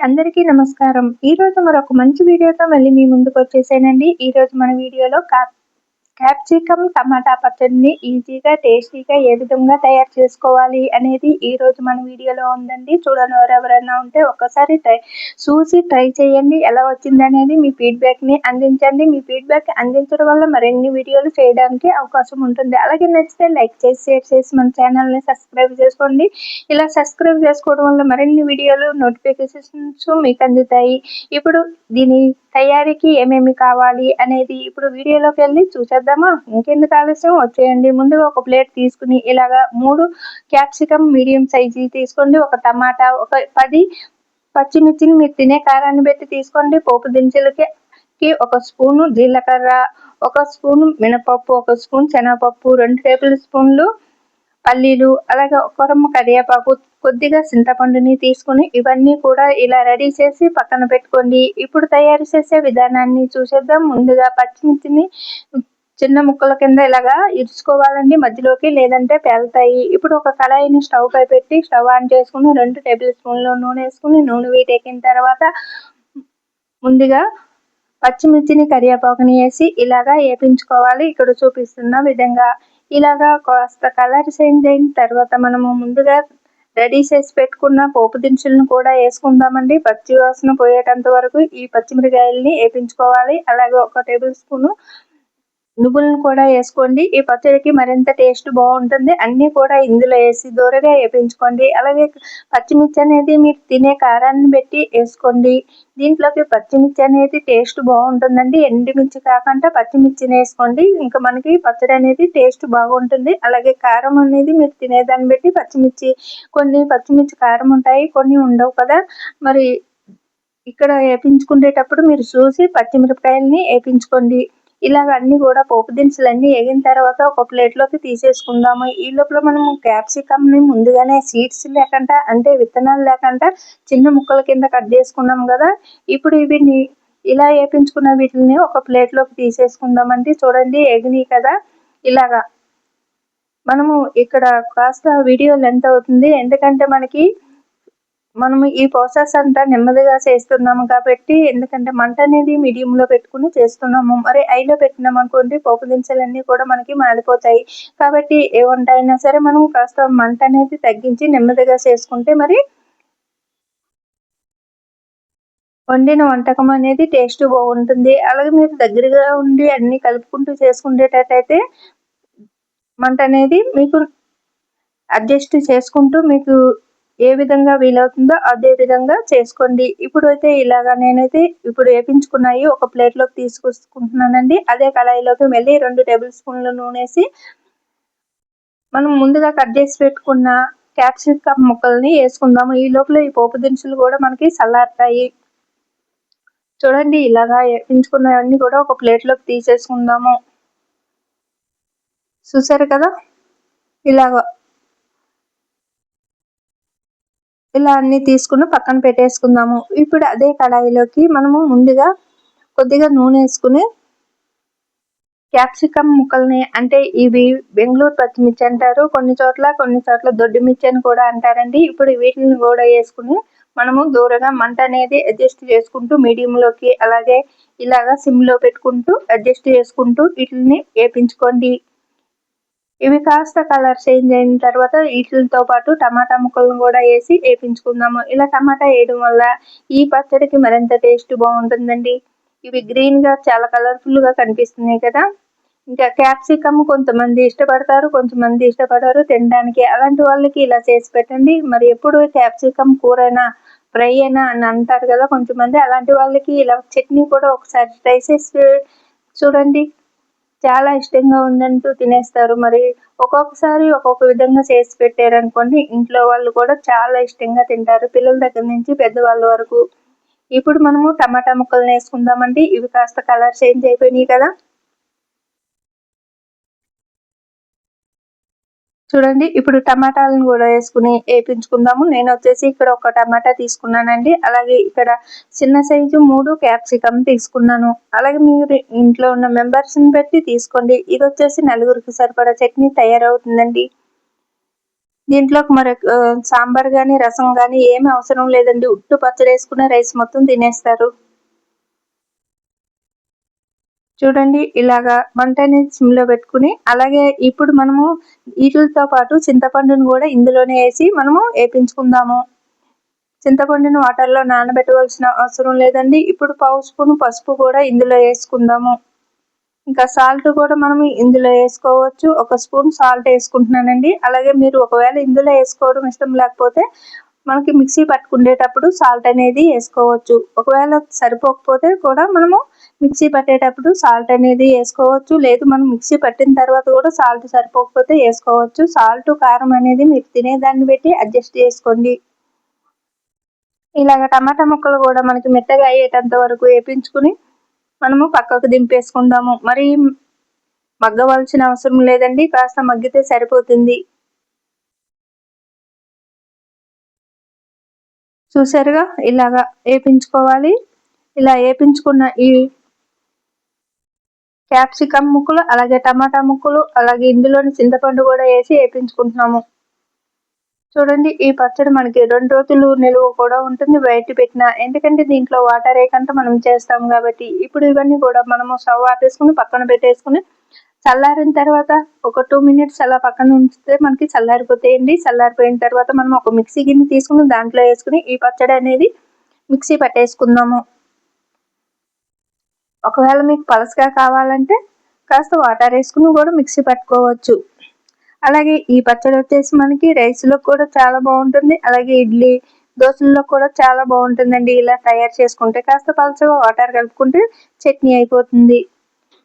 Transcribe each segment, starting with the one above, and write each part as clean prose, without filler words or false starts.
అందరికీ నమస్కారం. ఈరోజు మరొక మంచి వీడియోతో మళ్ళీ మీ ముందుకొచ్చేసానండి. ఈరోజు మన వీడియోలో క్యాప్సికమ్ టమాటా పచ్చడిని ఈజీగా, టేస్టీగా ఏ విధంగా తయారు చేసుకోవాలి అనేది ఈరోజు మన వీడియోలో ఉందండి. చూడని వారు ఎవరైనా ఉంటే ఒక్కసారి చూసి ట్రై చేయండి. ఎలా వచ్చిందనేది మీ ఫీడ్బ్యాక్ని అందించండి. మీ ఫీడ్బ్యాక్ అందించడం వల్ల మరిన్ని వీడియోలు చేయడానికి అవకాశం ఉంటుంది. అలాగే నచ్చితే లైక్ చేసి, షేర్ చేసి మన ఛానల్ని సబ్స్క్రైబ్ చేసుకోండి. ఇలా సబ్స్క్రైబ్ చేసుకోవడం వల్ల మరిన్ని వీడియోలు నోటిఫికేషన్స్ మీకు అందుతాయి. ఇప్పుడు దీని తయారీకి ఏమేమి కావాలి అనేది ఇప్పుడు వీడియోలోకి వెళ్ళి చూసేద్దామా? ఇంకెందుకు ఆలస్యం, వచ్చేయండి. ముందుగా ఒక ప్లేట్ తీసుకుని ఇలాగా 3 క్యాప్సికమ్ మీడియం సైజు తీసుకోండి. ఒక టమాటా, ఒక 10 పచ్చిమిర్చిని మీరు తినే కారాన్ని బట్టి తీసుకోండి. పోపు దినుసులకి ఒక స్పూను జీలకర్ర, ఒక స్పూను మినపప్పు, ఒక స్పూన్ శనగపప్పు, 2 టేబుల్ స్పూన్లు పల్లీలు, అలాగే ఒక రొమ్మ కరివేపాకు, కొద్దిగా చింతపండుని తీసుకుని ఇవన్నీ కూడా ఇలా రెడీ చేసి పక్కన పెట్టుకోండి. ఇప్పుడు తయారు చేసే విధానాన్ని చూసేద్దాం. ముందుగా పచ్చిమిర్చిని చిన్న ముక్కల కింద ఇలాగా ఇరుచుకోవాలండి మధ్యలోకి, లేదంటే పేలుతాయి. ఇప్పుడు ఒక కళాయిని స్టవ్ పై పెట్టి స్టవ్ ఆన్ చేసుకుని 2 టేబుల్ స్పూన్లు నూనె వేసుకుని నూనె వేడెక్కిన తర్వాత ముందుగా పచ్చిమిర్చిని, కరివేపాకుని వేసి ఇలాగా వేపించుకోవాలి. ఇక్కడ చూపిస్తున్న విధంగా ఇలాగా కాస్త కలర్ చేంజ్ అయిన తర్వాత మనము ముందుగా రెడీ చేసి పెట్టుకున్న పోపు దినుసులను కూడా వేసుకుందామండి. పచ్చి వాసన పోయేటంత వరకు ఈ పచ్చిమిరకాయలని వేపించుకోవాలి. అలాగే ఒక టేబుల్ స్పూను నువ్వులను కూడా వేసుకోండి. ఈ పచ్చడికి మరింత టేస్ట్ బాగుంటుంది. అన్నీ కూడా ఇందులో వేసి దూరగా వేపించుకోండి. అలాగే పచ్చిమిర్చి అనేది మీరు తినే కారాన్ని బట్టి వేసుకోండి. దీంట్లోకి పచ్చిమిర్చి అనేది టేస్ట్ బాగుంటుందండి. ఎండుమిర్చి కాకుండా పచ్చిమిర్చిని వేసుకోండి. ఇంకా మనకి పచ్చడి అనేది టేస్ట్ బాగుంటుంది. అలాగే కారం అనేది మీరు తినేదాన్ని బట్టి కొన్ని పచ్చిమిర్చి కారం ఉంటాయి, కొన్ని ఉండవు కదా. మరి ఇక్కడ వేపించుకునేటప్పుడు మీరు చూసి పచ్చిమిరపకాయలని వేపించుకోండి. ఇలాగ అన్ని కూడా పోపు దినుసులన్నీ వేగిన తర్వాత ఒక ప్లేట్లోకి తీసేసుకుందాము. ఈ లోపల మనము క్యాప్సికమ్ని ముందుగానే సీడ్స్ లేకుండా, అంటే విత్తనాలు లేకుండా చిన్న ముక్కల కింద కట్ చేసుకున్నాం కదా. ఇప్పుడు వీటిని ఇలా వేపించుకున్న వీటిని ఒక ప్లేట్లోకి తీసేసుకుందామండి. చూడండి వేగినాయి కదా. ఇలాగా మనము ఇక్కడ కాస్త వీడియో లెంత్ అవుతుంది, ఎందుకంటే మనము ఈ ప్రాసెస్ అంతా నెమ్మదిగా చేస్తున్నాము కాబట్టి. ఎందుకంటే మంట అనేది మీడియంలో పెట్టుకుని చేస్తున్నాము. మరి హైలో పెట్టినాం అనుకోండి పోపు దినుసులన్నీ కూడా మనకి మాడిపోతాయి. కాబట్టి ఏ వంట అయినా సరే మనం కాస్త మంట అనేది తగ్గించి నెమ్మదిగా చేసుకుంటే మరి వండిన వంటకం అనేది టేస్ట్ బాగుంటుంది. అలాగే మీరు దగ్గరగా ఉండి అన్ని కలుపుకుంటూ చేసుకునేటట్టయితే మంట అనేది మీకు అడ్జస్ట్ చేసుకుంటూ మీకు ఏ విధంగా వీలవుతుందో అదే విధంగా చేసుకోండి. ఇప్పుడు అయితే ఇలాగా నేనైతే ఇప్పుడు వేపించుకున్నాయి ఒక ప్లేట్లోకి తీసుకొచ్చుకుంటున్నానండి. అదే కళాయిలోకి మళ్ళీ 2 టేబుల్ స్పూన్లు నూనె వేసి మనం ముందుగా కట్ చేసి పెట్టుకున్న క్యాప్సికమ్ ముక్కల్ని వేసుకుందాము. ఈ లోపల ఈ పోపు దినుసులు కూడా మనకి చల్లారుతాయి. చూడండి ఇలాగా వేపించుకున్నవన్నీ కూడా ఒక ప్లేట్లోకి తీసేసుకుందాము. చూసారు కదా, ఇలా అన్ని తీసుకుని పక్కన పెట్టేసుకుందాము. ఇప్పుడు అదే కడాయిలోకి మనము ముందుగా కొద్దిగా నూనె వేసుకుని క్యాప్సికమ్ ముక్కల్ని, అంటే ఇవి బెంగళూరు పచ్చిమిర్చి అంటారు, కొన్ని చోట్ల దొడ్డి మిర్చి అని కూడా అంటారండి. ఇప్పుడు వీటిని కూడా వేసుకుని మనము దూరంగా మంట అనేది అడ్జస్ట్ చేసుకుంటూ మీడియంలోకి, అలాగే ఇలాగా సిమ్లో పెట్టుకుంటూ అడ్జస్ట్ చేసుకుంటూ వీటిని వేపించుకోండి. ఇవి కాస్త కలర్ చేంజ్ అయిన తర్వాత వీటితో పాటు టమాటా ముక్కలను కూడా వేసి వేపించుకుందాము. ఇలా టమాటా వేయడం వల్ల ఈ పచ్చడికి మరింత టేస్ట్ బాగుంటుందండి. ఇవి గ్రీన్గా చాలా కలర్ఫుల్గా కనిపిస్తున్నాయి కదా. ఇంకా క్యాప్సికమ్ కొంతమంది ఇష్టపడతారు, కొంతమంది ఇష్టపడరు తినడానికి. అలాంటి వాళ్ళకి ఇలా చేసి పెట్టండి. మరి ఎప్పుడు క్యాప్సికమ్ కూరైనా, ఫ్రై అయినా అని అంటారు కదా కొంతమంది. అలాంటి వాళ్ళకి ఇలా చట్నీ కూడా ఒకసారి ట్రై చేసి చూడండి, చాలా ఇష్టంగా ఉందంటూ తినేస్తారు. మరి ఒక్కొక్కసారి ఒక్కొక్క విధంగా చేసి పెట్టారనుకోండి, ఇంట్లో వాళ్ళు కూడా చాలా ఇష్టంగా తింటారు, పిల్లల దగ్గర నుంచి పెద్దవాళ్ళ వరకు. ఇప్పుడు మనము టమాటా ముక్కలను వేసుకుందామండి. ఇవి కాస్త కలర్ చేంజ్ అయిపోయినాయి కదా. చూడండి ఇప్పుడు టమాటాలను కూడా వేసుకుని వేపించుకుందాము. నేను వచ్చేసి ఇక్కడ ఒక టమాటా తీసుకున్నానండి. అలాగే ఇక్కడ చిన్న సైజు 3 క్యాప్సికమ్ తీసుకున్నాను. అలాగే మీరు ఇంట్లో ఉన్న మెంబర్స్ని బట్టి తీసుకోండి. ఇది వచ్చేసి 4గురికి సరిపడా చట్నీ తయారవుతుందండి. దీంట్లోకి మరి సాంబార్ కానీ రసం కానీ ఏమి అవసరం లేదండి. ఉట్టు పచ్చడి వేసుకున్న రైస్ మొత్తం తినేస్తారు. చూడండి ఇలాగా మంటని సిమ్‌లో పెట్టుకుని, అలాగే ఇప్పుడు మనము వీటిలతో పాటు చింతపండును కూడా ఇందులోనే వేసి మనము వేపించుకుందాము. చింతపండును వాటర్‌లో నానబెట్టవలసిన అవసరం లేదండి. ఇప్పుడు పావు స్పూను పసుపు కూడా ఇందులో వేసుకుందాము. ఇంకా సాల్ట్ కూడా మనం ఇందులో వేసుకోవచ్చు. ఒక స్పూన్ సాల్ట్ వేసుకుంటున్నానండి. అలాగే మీరు ఒకవేళ ఇందులో వేసుకోవడం ఇష్టం లేకపోతే మనకి మిక్సీ పట్టుకునేటప్పుడు సాల్ట్ అనేది వేసుకోవచ్చు. ఒకవేళ సరిపోకపోతే కూడా మనము మిక్సీ పట్టేటప్పుడు సాల్ట్ అనేది వేసుకోవచ్చు. లేదు మనం మిక్సీ పట్టిన తర్వాత కూడా సాల్ట్ సరిపోకపోతే వేసుకోవచ్చు. సాల్ట్ కారం అనేది మీరు తినేదాన్ని బట్టి అడ్జస్ట్ చేసుకోండి. ఇలాగ టమాటా ముక్కలు కూడా మనకి మెత్తగా అయ్యేటంత వరకు వేపించుకుని మనము పక్కకు దింపేసుకుందాము. మరి మగ్గవలసిన అవసరం లేదండి. కాస్త మగ్గితే సరిపోతుంది. చూసారుగా ఇలాగా వేపించుకోవాలి. ఇలా వేపించుకున్న ఈ క్యాప్సికమ్ ముక్కలు, అలాగే టమాటా ముక్కలు, అలాగే ఇందులోని చింతపండు కూడా వేసి వేపించుకుంటున్నాము. చూడండి ఈ పచ్చడి మనకి 2 రోజులు నిలువ కూడా ఉంటుంది బయట పెట్టిన. ఎందుకంటే దీంట్లో వాటర్ వేయకుండా మనం చేస్తాం కాబట్టి. ఇప్పుడు ఇవన్నీ కూడా మనము స్టవ్ ఆపేసుకుని పక్కన పెట్టేసుకుని చల్లారిన తర్వాత ఒక 2 మినిట్స్ అలా పక్కన ఉంచితే మనకి చల్లారిపోతాయండి. చల్లారిపోయిన తర్వాత మనం ఒక మిక్సీ గిన్నె తీసుకుని దాంట్లో వేసుకుని ఈ పచ్చడి అనేది మిక్సీ పట్టేసుకుందాము. ఒకవేళ మీకు పలసగా కావాలంటే కాస్త వాటర్ వేసుకుని కూడా మిక్సీ పట్టుకోవచ్చు. అలాగే ఈ పచ్చడి వచ్చేసి మనకి రైస్లో కూడా చాలా బాగుంటుంది. అలాగే ఇడ్లీ దోశల్లో కూడా చాలా బాగుంటుందండి. ఇలా తయారు చేసుకుంటే కాస్త పలచగా వాటర్ కలుపుకుంటే చట్నీ అయిపోతుంది.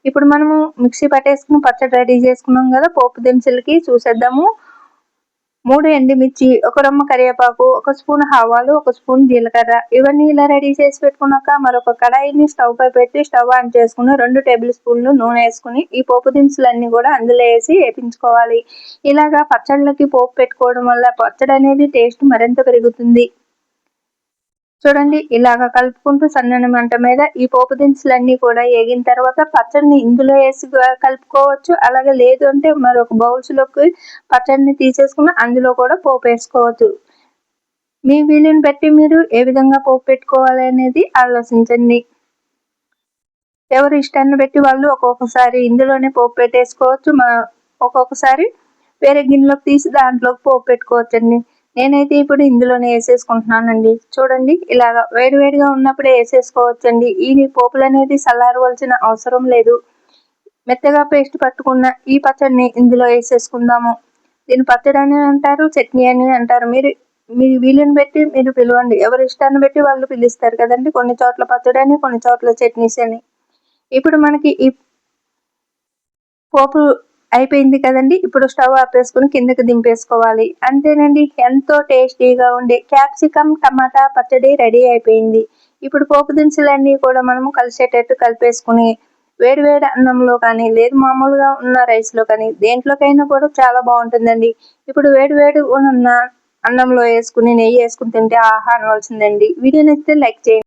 ఇప్పుడు మనము మిక్సీ పట్టేసుకుని పచ్చడి రెడీ చేసుకున్నాం కదా. పోపు దినుసులకి చూసేద్దాము. 3 ఎండుమిర్చి, ఒక రొమ్మ కరివేపాకు, ఒక స్పూన్ ఆవాలు, ఒక స్పూన్ జీలకర్ర, ఇవన్నీ ఇలా రెడీ చేసి పెట్టుకున్నాక మరొక కడాయిని స్టవ్ పై పెట్టి స్టవ్ ఆన్ చేసుకుని 2 టేబుల్ స్పూన్లు నూనె వేసుకుని ఈ పోపు దినుసులన్నీ కూడా అందులో వేసి వేపించుకోవాలి. ఇలాగా పచ్చళ్ళకి పోపు పెట్టుకోవడం వల్ల పచ్చడి అనేది టేస్ట్ మరింత పెరుగుతుంది. చూడండి ఇలాగ కలుపుకుంటూ సన్నని మంట మీద ఈ పోపు దినుసులన్నీ కూడా వేగిన తర్వాత పచ్చడిని ఇందులో వేసి కలుపుకోవచ్చు. అలాగే లేదు అంటే మరొక బౌల్స్లోకి పచ్చడిని తీసేసుకుని అందులో కూడా పోపు వేసుకోవచ్చు. మీ వీలుని బట్టి మీరు ఏ విధంగా పోపు పెట్టుకోవాలి అనేది ఆలోచించండి. ఎవరి ఇష్టాన్ని బట్టి వాళ్ళు ఒక్కొక్కసారి ఇందులోనే పోపు పెట్టేసుకోవచ్చు. ఒక్కొక్కసారి వేరే గిన్నెలోకి తీసి దాంట్లోకి పోపు పెట్టుకోవచ్చండి. నేనైతే ఇప్పుడు ఇందులోనే వేసేసుకుంటున్నానండి. చూడండి ఇలాగా వేడివేడిగా ఉన్నప్పుడే వేసేసుకోవచ్చండి. ఈ పోపులు అనేది చల్లారవలసిన అవసరం లేదు. మెత్తగా పేస్ట్ పట్టుకున్న ఈ పచ్చడిని ఇందులో వేసేసుకుందాము. దీన్ని పచ్చడి అని అంటారు, చట్నీ అని అంటారు. మీ వీలుని బట్టి మీరు పిలవండి. ఎవరి ఇష్టాన్ని బట్టి వాళ్ళు పిలుస్తారు కదండి. కొన్ని చోట్ల పచ్చడి అని, కొన్ని చోట్ల చట్నీస్ అని. ఇప్పుడు మనకి ఈ పోపు అయిపోయింది కదండి. ఇప్పుడు స్టవ్ ఆపేసుకుని కిందకి దింపేసుకోవాలి. అంతేనండి, ఎంతో టేస్టీగా ఉండే క్యాప్సికమ్ టమాటా పచ్చడి రెడీ అయిపోయింది. ఇప్పుడు పోపు దినుసులన్నీ కూడా మనము కలిసేటట్టు కలిపేసుకుని వేడివేడి అన్నంలో కానీ, లేదు మామూలుగా ఉన్న రైస్లో కానీ దేంట్లోకైనా కూడా చాలా బాగుంటుందండి. ఇప్పుడు వేడివేడి ఉన్న అన్నంలో వేసుకుని నెయ్యి వేసుకుని తింటే ఆహా అనవలసిందండి. వీడియో నచ్చితే లైక్ చేయండి.